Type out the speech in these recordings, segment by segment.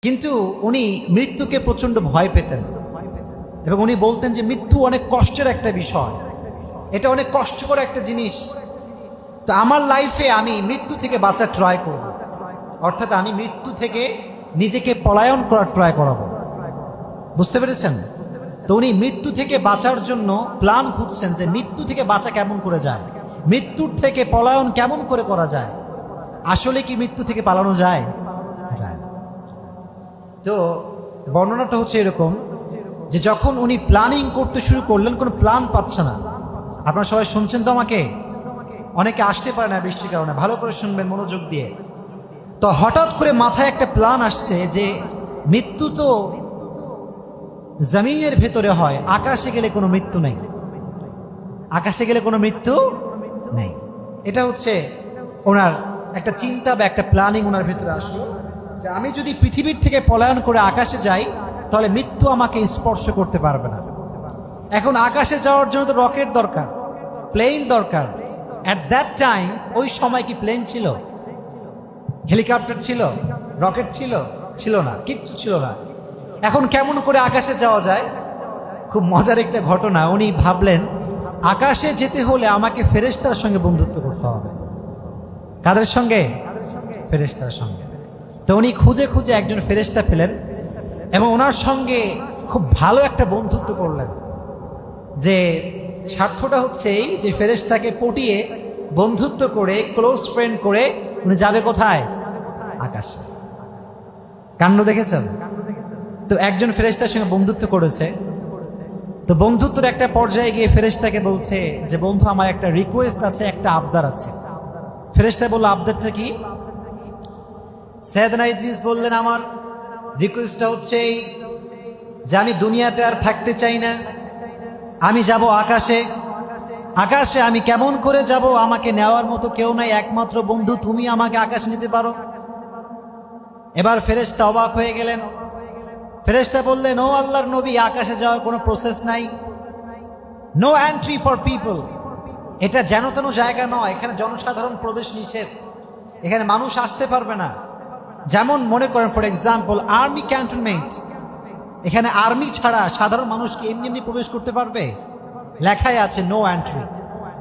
কিন্তু উনি মৃত্যুকে প্রচন্ড ভয় পেতেন এবং উনি বলতেন যে মৃত্যু অনেক কষ্টের একটা বিষয়, এটা অনেক কষ্টকর একটা জিনিস। তো আমার লাইফে আমি মৃত্যু থেকে বাঁচার ট্রাই করব, অর্থাৎ আমি মৃত্যু থেকে নিজেকে পলায়ন করার ট্রাই করাবো। বুঝতে পেরেছেন? তো উনি মৃত্যু থেকে বাঁচার জন্য প্ল্যান খুঁজছেন যে মৃত্যু থেকে বাঁচা কেমন করে যায়, মৃত্যুর থেকে পলায়ন কেমন করে করা যায়। আসলে কি মৃত্যু থেকে পালানো যায়? যায় না। তো বর্ণনাটা হচ্ছে এরকম যে যখন উনি প্ল্যানিং করতে শুরু করলেন, কোনো প্ল্যান পাচ্ছে না। আপনারা সবাই শুনছেন তো আমাকে? অনেকে আসতে পারে না বৃষ্টির কারণে, ভালো করে শুনবেন মনোযোগ দিয়ে। তো হঠাৎ করে মাথায় একটা প্ল্যান আসছে যে মৃত্যু তো জমিনের ভেতরে হয়, আকাশে গেলে কোনো মৃত্যু নেই, আকাশে গেলে কোনো মৃত্যু নেই। এটা হচ্ছে ওনার একটা চিন্তা বা একটা প্ল্যানিং ওনার ভেতরে আসলো যে আমি যদি পৃথিবীর থেকে পলায়ন করে আকাশে যাই তাহলে মৃত্যু আমাকে স্পর্শ করতে পারবে না। এখন আকাশে যাওয়ার জন্য তো রকেট দরকার, প্লেন দরকার। অ্যাট দ্যাট টাইম ওই সময় কি প্লেন ছিল, হেলিকপ্টার ছিল, রকেট ছিল? ছিল না, কিচ্ছু ছিল না। এখন কেমন করে আকাশে যাওয়া যায়? খুব মজার একটা ঘটনা। উনি ভাবলেন আকাশে যেতে হলে আমাকে ফেরেশতার সঙ্গে বন্ধুত্ব করতে হবে। কাদের সঙ্গে? ফেরেশতার সঙ্গে। তো উনি খুঁজে খুঁজে একজন ফেরেশতা পেলেন এবং ওনার সঙ্গে খুব ভালো একটা বন্ধুত্ব করলেন। যে স্বার্থটা হচ্ছে এই যে ফেরেশতাকে পটিয়ে বন্ধুত্ব করে ক্লোজ ফ্রেন্ড করে উনি যাবে কোথায়? আকাশে। কাণ্ড দেখেছেন? তো একজন ফেরেশতার সঙ্গে বন্ধুত্ব করেছে। তো বন্ধুত্বের একটা পর্যায়ে গিয়ে ফেরেশতাকে বলছে যে বন্ধু, আমার একটা রিকোয়েস্ট আছে, একটা আবদার আছে। ফেরেশতা বলল, আবদারটা কি? সাইয়েদনা ইদ্রিস বললেন, আমার রিকোয়েস্টটা হচ্ছে এই যে আমি দুনিয়াতে আর থাকতে চাই না, আমি যাব আকাশে। আকাশে আমি কেমন করে যাব? আমাকে নেওয়ার মতো কেউ নাই, একমাত্র বন্ধু তুমি আমাকে আকাশে নিতে পারো। এবার ফেরেশতা অবাক হয়ে গেলেন। ফেরেশতা বললেন, ও আল্লাহর নবী, আকাশে যাওয়ার কোনো প্রসেস নাই, নো এন্ট্রি ফর পিপল। এটা যেন তেন জায়গা নয়, এখানে জনসাধারণ প্রবেশ নিষেধ, এখানে মানুষ আসতে পারবে না। যেমন মনে করেন ফর এক্সাম্পল আর্মি ক্যান্টনমেন্ট, এখানে আর্মি ছাড়া সাধারণ মানুষ কি এমনি এমনি প্রবেশ করতে পারবে? লেখাই আছে নো এন্ট্রি,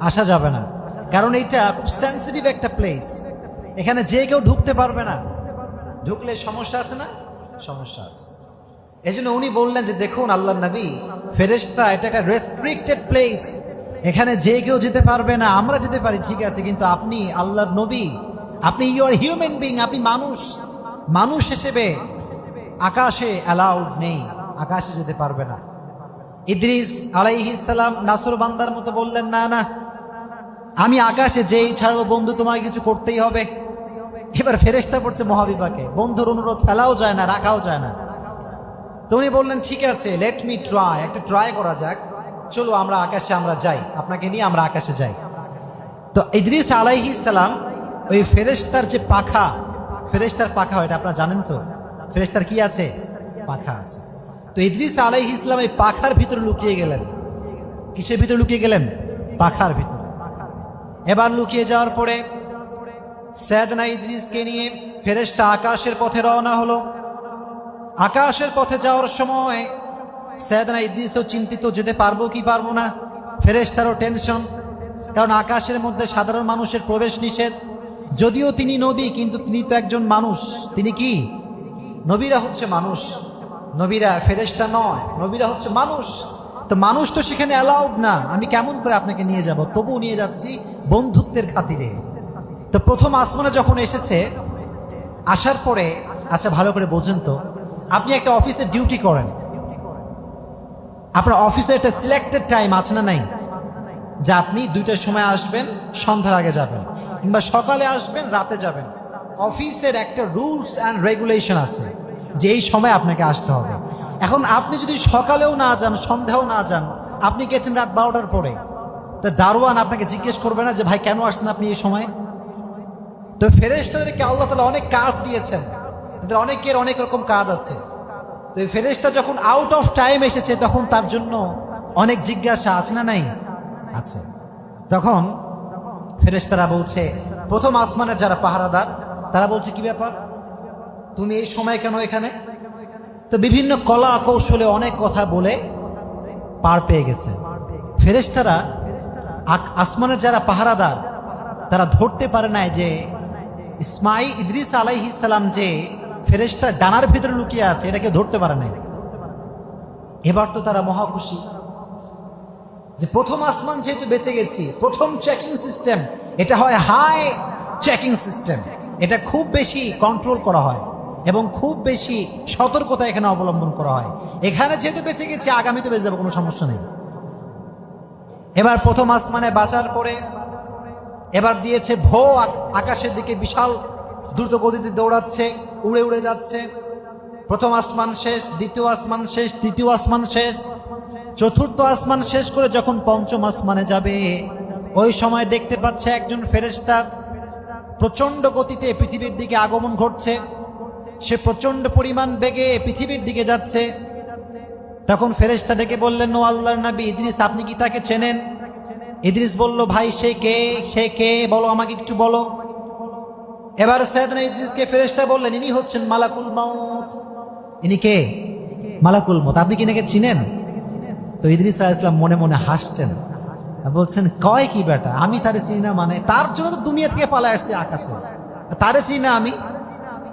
আসা যাবে না। কারণ এটা খুব সেন্সিটিভ একটা প্লেস, এখানে যে কেউ ঢুকতে পারবে না। ঢুকলে সমস্যা আছে না? সমস্যা আছে। এজন্য উনি বললেন যে দেখুন আল্লাহর নবী, ফেরেশতা এটা একটা রেস্ট্রিক্টেড প্লেস, এখানে যে কেউ যেতে পারবে না। আমরা যেতে পারি ঠিক আছে, কিন্তু আপনি আল্লাহর নবী, আপনি ইউ আর হিউম্যান বিং, আপনি মানুষ, মানুষ হিসেবে আকাশে অ্যালাউড নেই, আকাশে যেতে পারবে না। ইদ্রিস আলাইহিস সালাম নাসর বান্দার মতো বললেন, না না, আমি আকাশে যেই ছাড়বো বন্ধু, তোমাকে কিছু করতেই হবে। এবার ফেরেশতা পড়ছে মহাবিপাকে, বন্ধুর অনুরোধ ফেলাও যায় না, রাখাও যায় না। তো উনি বললেন ঠিক আছে, লেট মি ট্রাই, একটা ট্রাই করা যাক, চলো আমরা আকাশে আমরা যাই, আপনাকে নিয়ে আমরা আকাশে যাই। তো ইদ্রিস আলাইহিস সালাম ওই ফেরেশতার যে পাখা, ফেরেশতার পাখা, এটা আপনারা জানেন তো, ফেরেশতার কি আছে? পাখা আছে। তো ইদ্রিস আলাইহিস সালাম এই পাখার ভিতরে লুকিয়ে গেলেন। কিসের ভিতরে লুকিয়ে গেলেন? পাখার ভিতরে। এবার লুকিয়ে যাওয়ার পরে সাইয়েদনা ইদ্রিসকে নিয়ে ফেরেশতা আকাশের পথে রওনা হলো। আকাশের পথে যাওয়ার সময় সাইয়েদনা ইদ্রিসও চিন্তিত, যেতে পারবো কি পারবো না। ফেরেশতারও টেনশন, কারণ আকাশের মধ্যে সাধারণ মানুষের প্রবেশ নিষেধ। যদিও তিনি নবী, কিন্তু তিনি তো একজন মানুষ। তিনি কি? নবীরা হচ্ছে মানুষ, নবীরা ফেরেশতা নয়, নবীরা হচ্ছে মানুষ। তো মানুষ তো সেখানে অ্যালাউড না, আমি কেমন করে আপনাকে নিয়ে যাব? তবুও নিয়ে যাচ্ছি বন্ধুত্বের খাতিরে। তো প্রথম আসমানে যখন এসেছে, আসার পরে, আচ্ছা ভালো করে বোঝেন তো, আপনি একটা অফিসে ডিউটি করেন, আপনার অফিসের একটা সিলেক্টেড টাইম আছে না নাই? যে আপনি 2টার সময় আসবেন, সন্ধ্যার আগে যাবেন, কিংবা সকালে আসবেন, রাতে যাবেন। অফিসের একটা রুলস অ্যান্ড রেগুলেশন আছে যে এই সময় আপনাকে আসতে হবে। এখন আপনি যদি সকালেও না যান, সন্ধ্যাও না যান, আপনি গেছেন রাত 12টার পরে, তা দারোয়ান আপনাকে জিজ্ঞেস করবে না যে ভাই কেন আসছেন আপনি এই সময়? তো ফেরেশতাদেরকে আল্লাহ তাআলা অনেক কাজ দিয়েছেন, তাদের অনেকের অনেক রকম কাজ আছে। তো এই ফেরেশতা যখন আউট অফ টাইম এসেছে, তখন তার জন্য অনেক জিজ্ঞাসা আছে না নাই? আছে। তখন ফেরেশতারা বলছে, প্রথম আসমানের যারা পাহারাদার, তারা বলছে কি ব্যাপার, তুমি এই সময় কেন এখানে? তো বিভিন্ন কলা কৌশলে অনেক কথা বলে পার পেয়ে গেছে। ফেরেশতারা আসমানের যারা পাহারাদার তারা ধরতে পারে নাই যে ইদ্রিস আলাইহিস সালাম যে ফেরেশতার ডানার ভিতরে লুকিয়ে আছে, এটাকে ধরতে পারে নাই। এবার তো তারা মহা খুশি যে প্রথম আসমান যেহেতু বেঁচে গেছি, প্রথম চেকিং সিস্টেম এটা হয় হাই চেকিং সিস্টেম, এটা খুব বেশি কন্ট্রোল করা হয় এবং খুব বেশি সতর্কতা এখানে অবলম্বন করা হয়। এখানে যেহেতু বেঁচে গেছি, আগামীতে বেঁচে যাবো, কোনো সমস্যা নেই। এবার প্রথম আসমানে বাঁচার পরে এবার দিয়েছে ভো আকাশের দিকে, বিশাল দ্রুত গতিতে দৌড়াচ্ছে, উড়ে উড়ে যাচ্ছে। প্রথম আসমান শেষ, দ্বিতীয় আসমান শেষ, তৃতীয় আসমান শেষ, চতুর্থ আসমান শেষ করে যখন পঞ্চম আসমানে যাবে, ওই সময় দেখতে পাচ্ছে একজন ফেরেশতা প্রচন্ড গতিতে পৃথিবীর দিকে আগমন ঘটছে। সে প্রচন্ড পরিমাণ বেগে পৃথিবীর দিকে যাচ্ছে। তখন ফেরেশতা ডেকে বললেন, ও আল্লাহর নবী ইদ্রিস, আপনি কি তাকে চেনেন? ইদ্রিস বলল, ভাই সে কে বলো, আমাকে একটু বলো। এবার সাইয়েদনা ইদ্রিসকে ফেরেশতা বললেন, ইনি হচ্ছেন মালাকুল মউত। ইনি কে? মালাকুল মউত। আপনি কি নাকি চিনেন? তো ইদ্রিস আলাইহিস সালাম মনে মনে হাসছেন, বলছেন, কয় কি বেটা, আমি তারে চিনি না? মানে তার জন্য তো দুনিয়া থেকে পালায় আসছে আকাশে, তারে চিনি না আমি?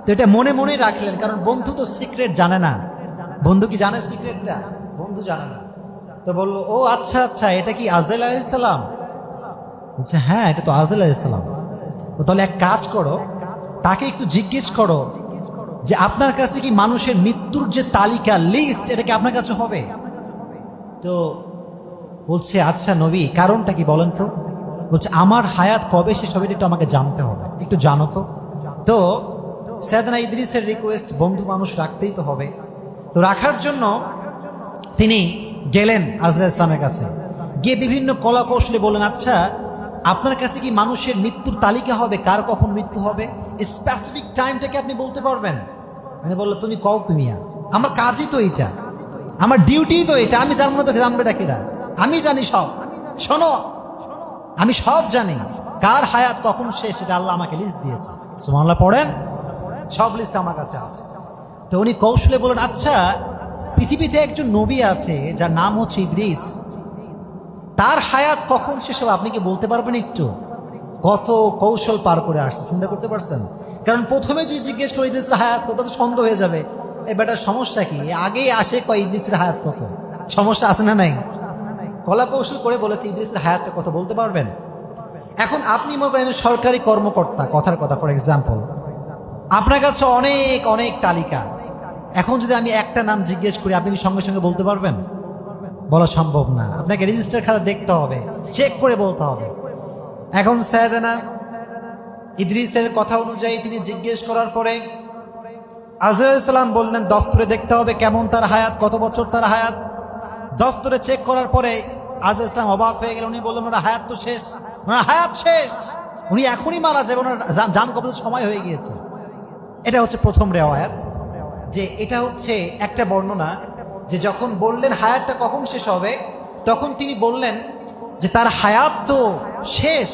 তো এটা মনে মনেই রাখলেন, কারণ বন্ধু তো সিক্রেট জানে না। বন্ধু কি জানে সিক্রেটটা? বন্ধু জানে না। তো বললো, ও আচ্ছা আচ্ছা, এটা কি আজরাইল আলাইহিস সালাম? বলছে, হ্যাঁ এটা তো আজরাইল আলাইহিস সালাম। তাহলে এক কাজ করো, তাকে একটু জিজ্ঞেস করো যে আপনার কাছে কি মানুষের মৃত্যুর যে তালিকা, লিস্ট, এটা কি আপনার কাছে হবে? তো বলছে, আচ্ছা নবী, কারণটা কি বলেন তো? বলছে, আমার হায়াত কবে শেষ হবে একটু আমাকে জানতে হবে, একটু জানো তো। তো সাইয়েদনা ইদ্রিসের রিকোয়েস্ট, বন্ধু মানুষ রাখতেই তো হবে। তো রাখার জন্য তিনি গেলেন আজরাইল ইসলামের কাছে, গিয়ে বিভিন্ন কলা কৌশলে বললেন, আচ্ছা আপনার কাছে কি মানুষের মৃত্যুর তালিকা হবে, কার কখন মৃত্যু হবে, স্পেসিফিক টাইমটাকে আপনি বলতে পারবেন? মানে বললো, তুমি কও মিয়া, আমার কাজই তো এটা, আমার ডিউটি তো এটা, আমি জানবো না তো জানবে ডাকিরা? আমি জানি সব, শোনো আমি সব জানি, কার হায়াত কখন শেষ সেটা আল্লাহ আমাকে লিস্ট দিয়েছে। সুবহানাল্লাহ পড়েন, সব লিস্ট আমার কাছে আছে। তো উনি কৌশলে বলেন, আচ্ছা পৃথিবীতে একজন নবী আছে যার নাম হচ্ছে ইদ্রিস, তার হায়াত কখন শেষ হবে আপনি কি বলতে পারবেন একটু? কত কৌশল পার করে আসছে, চিন্তা করতে পারছেন? কারণ প্রথমে যদি জিজ্ঞেস করে ইদ্রিসের হায়াত কত, তো সন্দেহ হয়ে যাবে, এই বেটার সমস্যা কি, আগেই আসে কয় ইদ্রিসের হায়াত কত, সমস্যা আছে না নাই? কলা কৌশল করে বলেছে ইদ্রিসের হায়াতটা কত বলতে পারবেন? এখন আপনি মনে করেন সরকারি কর্মকর্তা, কথার কথা, ফর এক্সাম্পল আপনার কাছে অনেক অনেক তালিকা, এখন যদি আমি একটা নাম জিজ্ঞেস করি আপনি কি সঙ্গে সঙ্গে বলতে পারবেন? বলা সম্ভব না, আপনাকে রেজিস্টার খাতা দেখতে হবে, চেক করে বলতে হবে। এখন সাইয়েদনা ইদ্রিসের কথা অনুযায়ী তিনি জিজ্ঞেস করার পরে আজরাইল সালাম বললেন, দফতরে দেখতে হবে কেমন তার হায়াত, কত বছর তার হায়াত। দফতরে চেক করার পরে আজরাইল সালাম অবাক হয়ে গেলেন, উনি বললেন, ওনার হায়াত তো শেষ, ওনার হায়াত শেষ, উনি এখনই মারা যাবে, ওনার জান কবজের সময় হয়ে গিয়েছে। এটা হচ্ছে প্রথম রেওয়ায়াত, যে এটা হচ্ছে একটা বর্ণনা, যে যখন বললেন হায়াতটা কখন শেষ হবে, তখন তিনি বললেন যে তার হায়াত তো শেষ,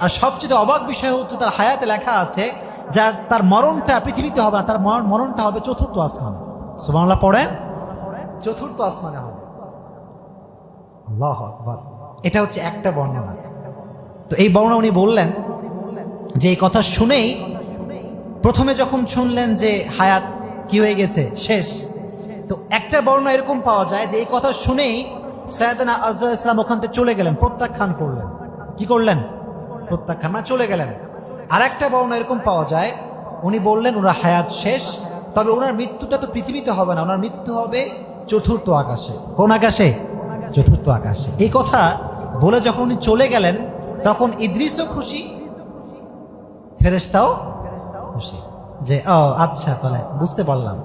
আর সবচেয়ে অবাক বিষয় হচ্ছে তার হায়াতে লেখা আছে যার তার মরণটা পৃথিবীতে হবে না, তার মরণটা হবে চতুর্থ আসমানে। সুবহানাল্লাহ পড়েন, চতুর্থ আসমানে হবে। আল্লাহু আকবার। এটা হচ্ছে একটা বর্ণনা। তো এই বর্ণনা উনি বললেন যে এই কথা শুনেই প্রথমে যখন শুনলেন যে হায়াত কি হয়ে গেছে, শেষ, তো একটা বর্ণনা এরকম পাওয়া যায় যে এই কথা শুনেই সাইয়েদনা আজরাইল ইসলাম ওখান থেকে চলে গেলেন, প্রত্যাখ্যান করলেন। কি করলেন? প্রত্যাখ্যান, মানে চলে গেলেন। আর একটা বর্ণনা এরকম পাওয়া যায়, উনি বললেন ওনার হায়াত শেষ, তবে ওনার মৃত্যুটা তো পৃথিবীতে হবে না, ওনার মৃত্যু হবে চতুর্থ আকাশে। কোন আকাশে? চতুর্থ আকাশে। এই কথা বলে যখন উনি চলে গেলেন, তখন ইদ্রিসও খুশি, ফেরেশতাও খুশি, যে ও আচ্ছা তাহলে বুঝতে পারলাম।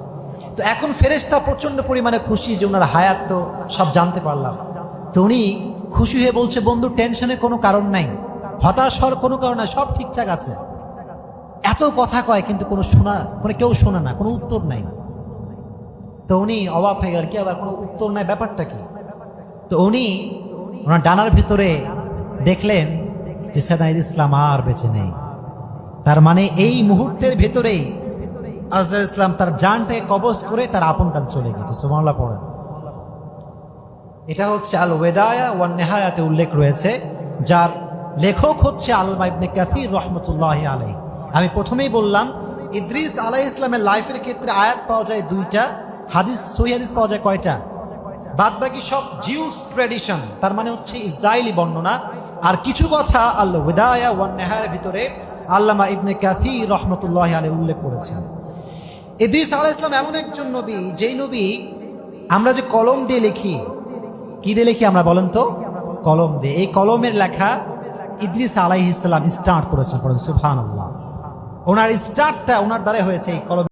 তো এখন ফেরেশতা প্রচন্ড পরিমাণে খুশি যে ওনার হায়াত তো সব জানতে পারলাম। তো উনি খুশি হয়ে বলছে, বন্ধু টেনশনের কোনো কারণ নাই, হতাশ হওয়ার কোনো কারণ নাই, সব ঠিকঠাক আছে। এত কথা কয় কিন্তু কেউ শোনে না, কোনো উত্তর নাই। তো উনি অবাক হয়ে গেলেন, কি আবার কোনো উত্তর নাই, ব্যাপারটা কি? তো উনি ওনার ডানার ভিতরে দেখলেন যে সাইয়েদনা ইদ্রিস ইসলাম আর বেঁচে নেই। তার মানে এই মুহূর্তের ভেতরেই আজরাইল ইসলাম তার জানটাকে কবজ করে তার আপন কাছে চলে গেছে। সুবহানাল্লাহ পড়েন। এটা হচ্ছে আল ওয়েদায়া ওয়ান নেহায়াতে উল্লেখ রয়েছে, যার লেখক হচ্ছে আল্লামা ইবনে কাসির রাহমাতুল্লাহি আলাইহি। আমি প্রথমেই বললাম ইদ্রিস আলাইহিস ইসলামের লাইফের ক্ষেত্রে আয়াত পাওয়া যায় 2টা, হাদিস সহিহ হাদিস পাওয়া যায় কয়টা? বাদ বাকি সব জিউস ট্র্যাডিশন, তার মানে হচ্ছে ইসরায়েলি বর্ণনা। আর কিছু কথা আল ওয়েদায়া ওয়ান নেহায়ার ভিতরে আল্লামা ইবনে কাসির রাহমাতুল্লাহি আলাইহি উল্লেখ করেছেন। ইদ্রিস আলাইহিস সালাম এমন একজন নবী, যেই নবী আমরা যে কলম দিয়ে লিখি, কি দিয়ে লিখি আমরা বলেন তো? কলম দিয়ে। এই কলমের লেখা ইদ্রিস আলাইহিস সালাম স্টার্ট করেছেন। পড়েন সুবহানাল্লাহ। ওনার স্টার্টটা ওনার দ্বারা হয়েছে এই কলম।